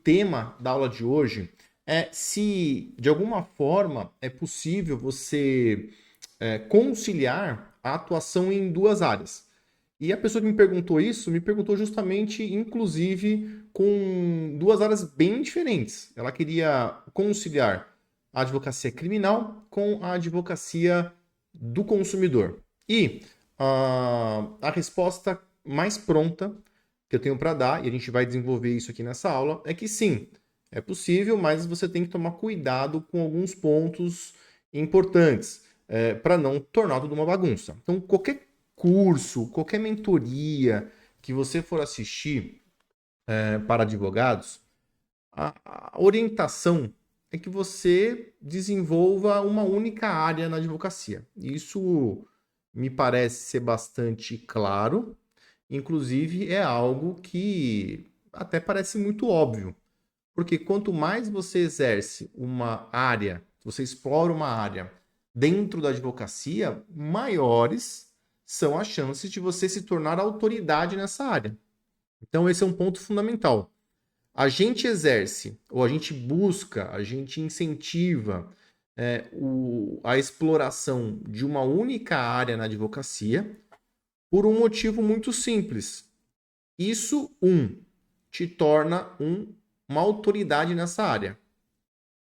tema da aula de hoje é se, de alguma forma, é possível você conciliar a atuação em duas áreas. E a pessoa que me perguntou isso, me perguntou justamente, inclusive, com duas áreas bem diferentes. Ela queria conciliar a advocacia criminal com a advocacia do consumidor. E a resposta mais pronta que eu tenho para dar, e a gente vai desenvolver isso aqui nessa aula, é que sim, é possível, mas você tem que tomar cuidado com alguns pontos importantes para não tornar tudo uma bagunça. Então, qualquer curso, qualquer mentoria que você for assistir para advogados, a orientação é que você desenvolva uma única área na advocacia. Isso me parece ser bastante claro, inclusive é algo que até parece muito óbvio, porque quanto mais você exerce uma área, você explora uma área dentro da advocacia, maiores são as chances de você se tornar autoridade nessa área. Então, esse é um ponto fundamental. A gente exerce, ou a gente busca, a gente incentiva a exploração de uma única área na advocacia por um motivo muito simples. Isso, te torna uma autoridade nessa área.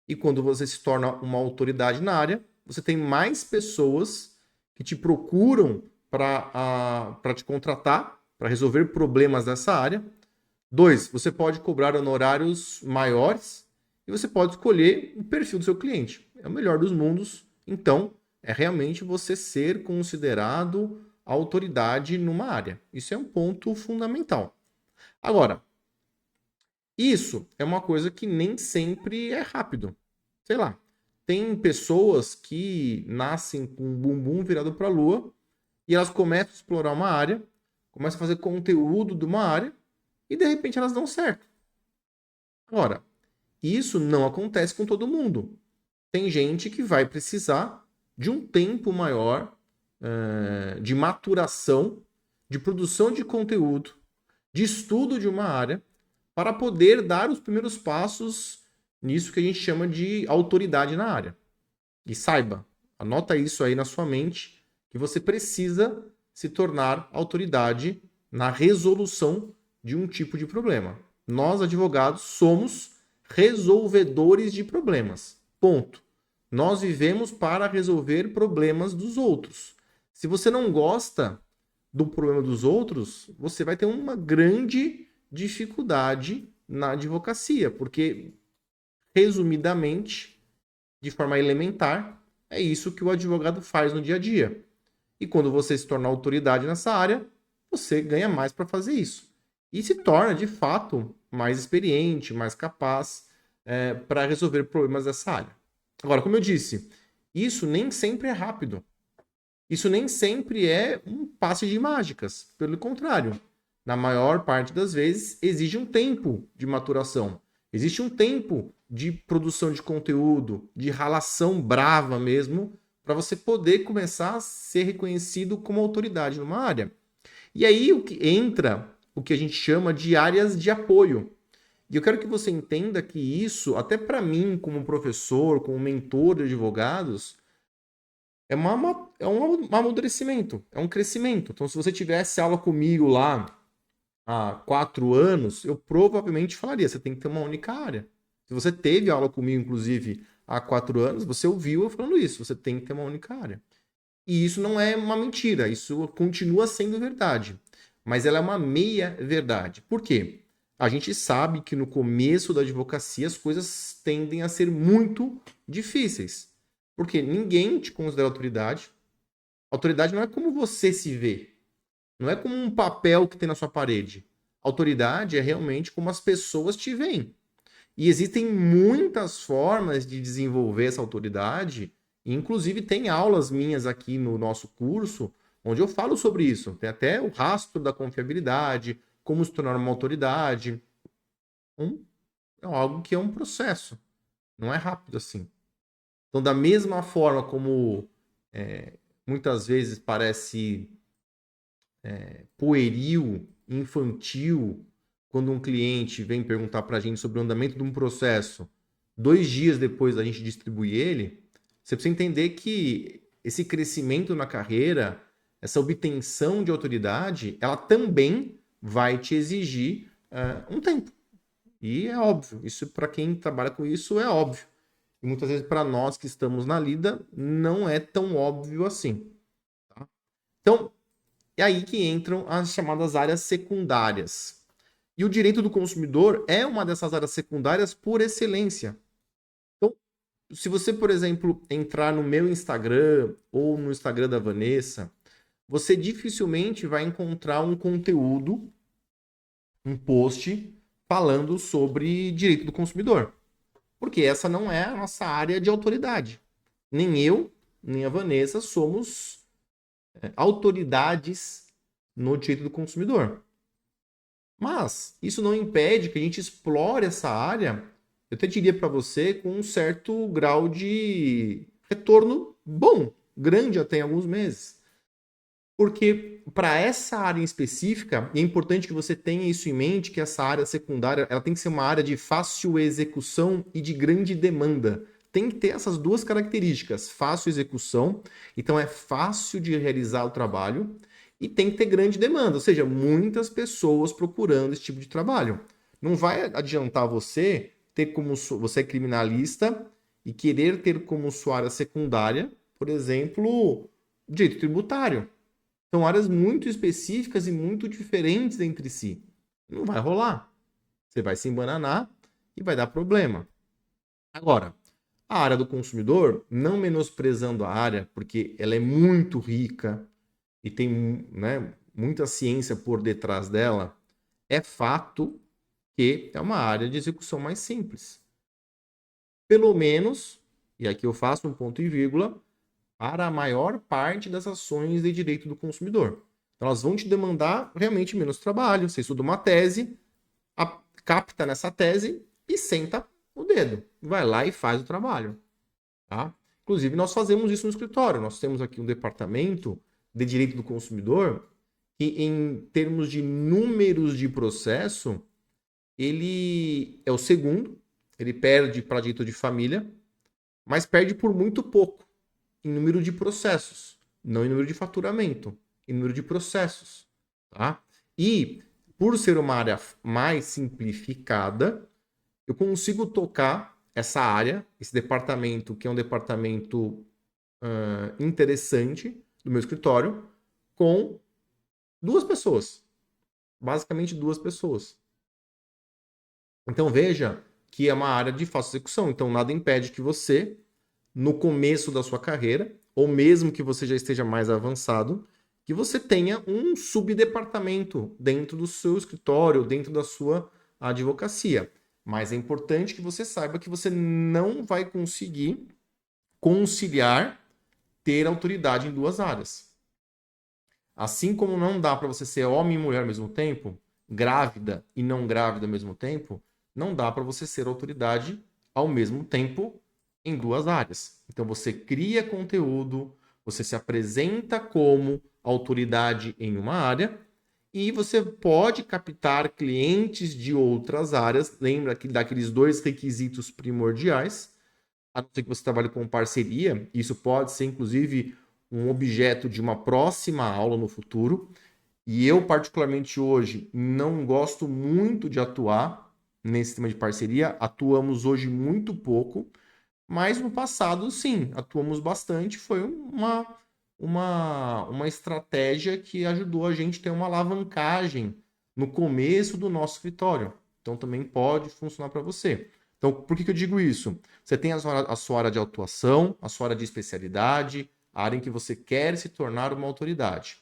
E quando você se torna uma autoridade na área, você tem mais pessoas que te procuram para te contratar, para resolver problemas dessa área. 2, você pode cobrar honorários maiores e você pode escolher o perfil do seu cliente. É o melhor dos mundos. Então, é realmente você ser considerado autoridade numa área. Isso é um ponto fundamental. Agora, isso é uma coisa que nem sempre é rápido. Sei lá, tem pessoas que nascem com o bumbum virado para a lua e elas começam a explorar uma área, começam a fazer conteúdo de uma área e de repente elas dão certo. Agora, isso não acontece com todo mundo. Tem gente que vai precisar de um tempo maior de maturação, de produção de conteúdo, de estudo de uma área, para poder dar os primeiros passos nisso que a gente chama de autoridade na área. E saiba, anota isso aí na sua mente, que você precisa se tornar autoridade na resolução de um tipo de problema. Nós, advogados, somos resolvedores de problemas. Ponto. Nós vivemos para resolver problemas dos outros. Se você não gosta do problema dos outros, você vai ter uma grande dificuldade na advocacia, porque, resumidamente, de forma elementar, é isso que o advogado faz no dia a dia. E quando você se torna autoridade nessa área, você ganha mais para fazer isso. E se torna, de fato, mais experiente, mais capaz para resolver problemas dessa área. Agora, como eu disse, isso nem sempre é rápido. Isso nem sempre é um passe de mágicas. Pelo contrário, na maior parte das vezes, exige um tempo de maturação. Existe um tempo de produção de conteúdo, de ralação brava mesmo, para você poder começar a ser reconhecido como autoridade numa área. E aí o que entra o que a gente chama de áreas de apoio. E eu quero que você entenda que isso, até para mim, como professor, como mentor de advogados, é um amadurecimento, é um crescimento. Então, se você tivesse aula comigo lá há 4 anos, eu provavelmente falaria, você tem que ter uma única área. Se você teve aula comigo, inclusive, há 4 anos, você ouviu eu falando isso, você tem que ter uma única área. E isso não é uma mentira, isso continua sendo verdade. Mas ela é uma meia verdade. Por quê? A gente sabe que no começo da advocacia as coisas tendem a ser muito difíceis. Porque ninguém te considera autoridade. Autoridade não é como você se vê. Não é como um papel que tem na sua parede. Autoridade é realmente como as pessoas te veem. E existem muitas formas de desenvolver essa autoridade. Inclusive, tem aulas minhas aqui no nosso curso onde eu falo sobre isso. Tem até o rastro da confiabilidade, como se tornar uma autoridade. É algo que é um processo. Não é rápido assim. Então, da mesma forma como muitas vezes parece pueril, infantil, quando um cliente vem perguntar para a gente sobre o andamento de um processo, 2 dias depois da gente distribuir ele, você precisa entender que esse crescimento na carreira, essa obtenção de autoridade, ela também vai te exigir um tempo. E é óbvio, isso para quem trabalha com isso é óbvio. E muitas vezes para nós que estamos na lida, não é tão óbvio assim. Tá? Então, é aí que entram as chamadas áreas secundárias. E o direito do consumidor é uma dessas áreas secundárias por excelência. Então, se você, por exemplo, entrar no meu Instagram ou no Instagram da Vanessa, você dificilmente vai encontrar um conteúdo, um post, falando sobre direito do consumidor. Porque essa não é a nossa área de autoridade. Nem eu, nem a Vanessa somos autoridades no direito do consumidor. Mas isso não impede que a gente explore essa área, eu até diria para você, com um certo grau de retorno bom, grande até em alguns meses. Porque para essa área em específica, e é importante que você tenha isso em mente, que essa área secundária ela tem que ser uma área de fácil execução e de grande demanda. Tem que ter essas duas características, fácil execução, então é fácil de realizar o trabalho, e tem que ter grande demanda, ou seja, muitas pessoas procurando esse tipo de trabalho. Não vai adiantar você ter como você é criminalista e querer ter como sua área secundária, por exemplo, direito tributário. São áreas muito específicas e muito diferentes entre si. Não vai rolar. Você vai se embananar e vai dar problema. Agora, a área do consumidor, não menosprezando a área, porque ela é muito rica e tem, né, muita ciência por detrás dela, é fato que é uma área de execução mais simples. Pelo menos, e aqui eu faço um ponto e vírgula, para a maior parte das ações de direito do consumidor. Então, elas vão te demandar realmente menos trabalho. Você estuda uma tese, capta nessa tese e senta o dedo. Vai lá e faz o trabalho. Tá? Inclusive, nós fazemos isso no escritório. Nós temos aqui um departamento de direito do consumidor que, em termos de números de processo, ele é o segundo. Ele perde para direito de família, mas perde por muito pouco em número de processos, não em número de faturamento, em número de processos, tá? E por ser uma área mais simplificada, eu consigo tocar essa área, esse departamento, que é um departamento interessante do meu escritório, com 2 pessoas, basicamente 2 pessoas. Então veja que é uma área de fácil execução, então nada impede que você no começo da sua carreira, ou mesmo que você já esteja mais avançado, que você tenha um subdepartamento dentro do seu escritório, dentro da sua advocacia. Mas é importante que você saiba que você não vai conseguir conciliar ter autoridade em 2 áreas. Assim como não dá para você ser homem e mulher ao mesmo tempo, grávida e não grávida ao mesmo tempo, não dá para você ser autoridade ao mesmo tempo em 2 áreas. Então você cria conteúdo, você se apresenta como autoridade em uma área e você pode captar clientes de outras áreas. Lembra daqueles 2 requisitos primordiais, a não ser que você trabalhe com parceria. Isso pode ser, inclusive, um objeto de uma próxima aula no futuro. E eu, particularmente hoje, não gosto muito de atuar nesse sistema de parceria. Atuamos hoje muito pouco. Mas no passado, sim, atuamos bastante. Foi uma estratégia que ajudou a gente a ter uma alavancagem no começo do nosso escritório. Então também pode funcionar para você. Então, por que eu digo isso? Você tem a sua área de atuação, a sua área de especialidade, a área em que você quer se tornar uma autoridade.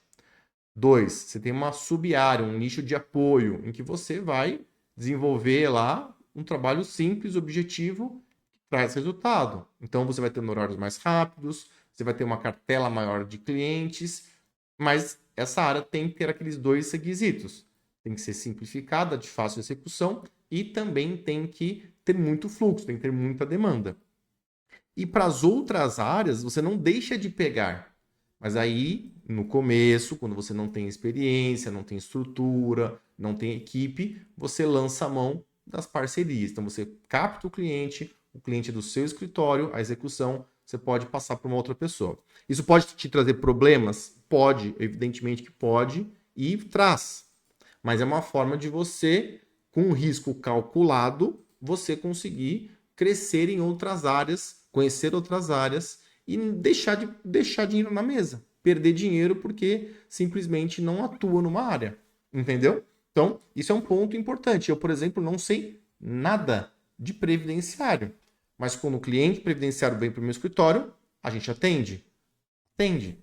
2, você tem uma sub-área, um nicho de apoio, em que você vai desenvolver lá um trabalho simples, objetivo, traz resultado. Então você vai ter horários mais rápidos, você vai ter uma cartela maior de clientes, mas essa área tem que ter aqueles 2 requisitos. Tem que ser simplificada, de fácil execução e também tem que ter muito fluxo, tem que ter muita demanda. E para as outras áreas, você não deixa de pegar. Mas aí, no começo, quando você não tem experiência, não tem estrutura, não tem equipe, você lança a mão das parcerias. Então você capta o cliente do seu escritório, a execução, você pode passar para uma outra pessoa. Isso pode te trazer problemas? Pode, evidentemente que pode, e traz. Mas é uma forma de você, com um risco calculado, você conseguir crescer em outras áreas, conhecer outras áreas e deixar dinheiro na mesa. Perder dinheiro porque simplesmente não atua numa área. Entendeu? Então, isso é um ponto importante. Eu, por exemplo, não sei nada de previdenciário. Mas quando o cliente previdenciário vem para o meu escritório, a gente atende. Atende.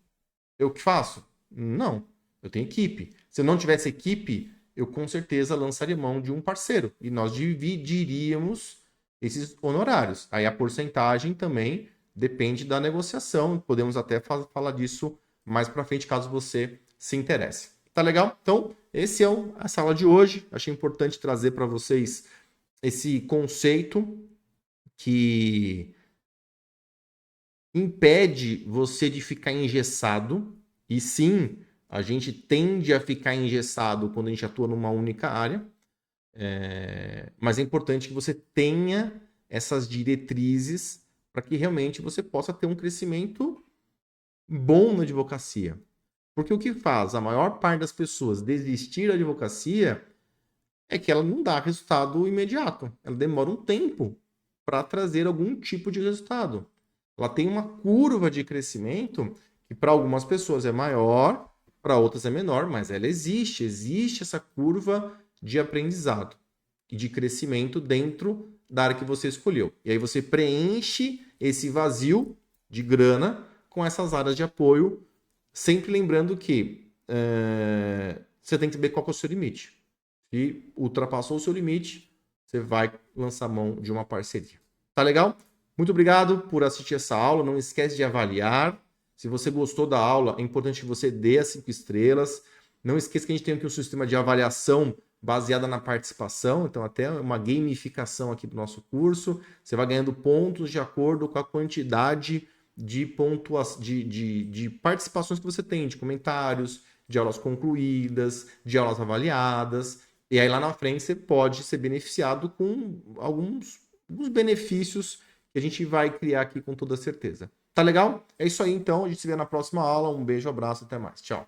Eu que faço? Não. Eu tenho equipe. Se eu não tivesse equipe, eu com certeza lançaria mão de um parceiro. E nós dividiríamos esses honorários. Aí a porcentagem também depende da negociação. Podemos até falar disso mais para frente, caso você se interesse. Tá legal? Então, esse é a sala de hoje. Achei importante trazer para vocês esse conceito que impede você de ficar engessado. E sim, a gente tende a ficar engessado quando a gente atua numa única área. Mas é importante que você tenha essas diretrizes para que realmente você possa ter um crescimento bom na advocacia. Porque o que faz a maior parte das pessoas desistir da advocacia é que ela não dá resultado imediato. Ela demora um tempo para trazer algum tipo de resultado. Ela tem uma curva de crescimento que para algumas pessoas é maior, para outras é menor, mas ela existe. Existe essa curva de aprendizado e de crescimento dentro da área que você escolheu. E aí você preenche esse vazio de grana com essas áreas de apoio, sempre lembrando que você tem que saber qual é o seu limite. Se ultrapassou o seu limite, você vai lançar mão de uma parceria. Tá legal? Muito obrigado por assistir essa aula. Não esquece de avaliar. Se você gostou da aula, é importante que você dê as 5 estrelas. Não esqueça que a gente tem aqui um sistema de avaliação baseada na participação. Então, até uma gamificação aqui do nosso curso. Você vai ganhando pontos de acordo com a quantidade de participações que você tem, de comentários, de aulas concluídas, de aulas avaliadas. E aí lá na frente você pode ser beneficiado com alguns benefícios que a gente vai criar aqui com toda certeza. Tá legal? É isso aí então, a gente se vê na próxima aula. Um beijo, abraço, até mais. Tchau.